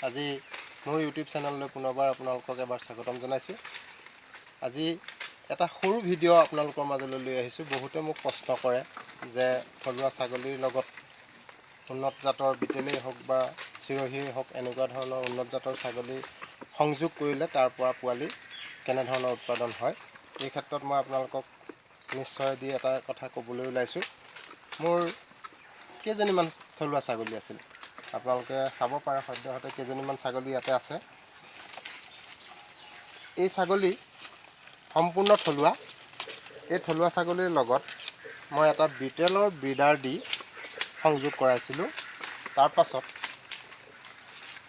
আজি মোৰ ইউটিউব চেনেললৈ পুনৰবাৰ আপোনালোকক এবাৰ স্বাগতম জনাইছোঁ। আজি এটা সৰু ভিডিঅ' আপোনালোকৰ মাজলৈ লৈ আহিছোঁ। বহুতে মোক প্ৰশ্ন কৰে যে থলুৱা ছাগলীৰ লগত উন্নত জাতৰ বিটেলেই হওক বা চিৰহিয়েই হওক এনেকুৱা ধৰণৰ উন্নত জাতৰ ছাগলী সংযোগ কৰিলে তাৰ পৰা পোৱালি কেনেধৰণৰ উৎপাদন হয়। এই ক্ষেত্ৰত মই আপোনালোকক নিশ্চয় এটা কথা ক'বলৈ ওলাইছোঁ। মোৰ কেইজনীমান থলুৱা ছাগলী আছিল, আপোনালোকে চাব পাৰে সদ্যহতে কেইজনীমান ছাগলী ইয়াতে আছে। এই ছাগলী সম্পূৰ্ণ থলুৱা। এই থলুৱা ছাগলীৰ লগত মই এটা বিটেলৰ ব্ৰিডাৰ দি সংযোগ কৰাইছিলোঁ। তাৰ পাছত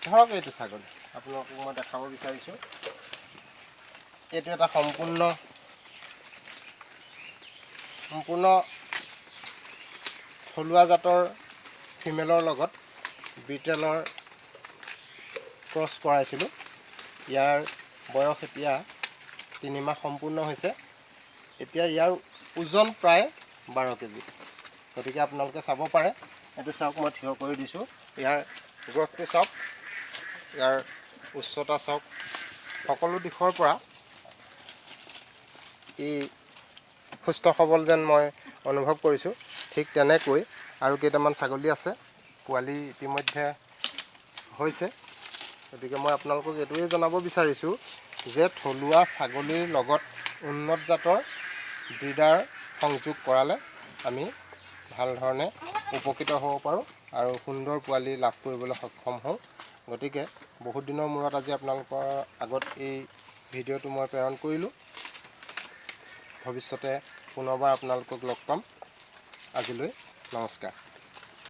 ধৰক এইটো ছাগলী আপোনালোকক মই দেখাব বিচাৰিছোঁ। এইটো এটা সম্পূৰ্ণ থলুৱা জাতৰ ফিমেলৰ লগত বিটেলৰ ক্ৰছ কৰাইছিলোঁ। ইয়াৰ বয়স এতিয়া 3 মাহ সম্পূৰ্ণ হৈছে। এতিয়া ইয়াৰ ওজন প্ৰায় 12 কেজি। গতিকে আপোনালোকে চাব পাৰে, এইটো চাওক, মই থিয় কৰি দিছোঁ। ইয়াৰ গ্ৰথটো চাওক, ইয়াৰ উচ্চতা চাওক, সকলো দিশৰ পৰা ই সুস্থ সবল যেন মই অনুভৱ কৰিছোঁ। ঠিক তেনেকৈ আৰু কেইটামান ছাগলী আছে, পোৱালি ইতিমধ্যে হৈছে। গতিকে মই আপোনালোকক এইটোৱে জনাব বিচাৰিছোঁ যে থলুৱা ছাগলীৰ লগত উন্নত জাতৰ ব্ৰিডাৰ সংযোগ কৰালে আমি ভাল ধৰণে উপকৃত হ'ব পাৰোঁ আৰু সুন্দৰ পোৱালি লাভ কৰিবলৈ সক্ষম হওঁ। গতিকে বহুত দিনৰ মূৰত আজি আপোনালোকৰ আগত এই ভিডিঅ'টো মই প্ৰেৰণ কৰিলোঁ। ভৱিষ্যতে পুনৰবাৰ আপোনালোকক লগ পাম। আজিলৈ নমস্কাৰ।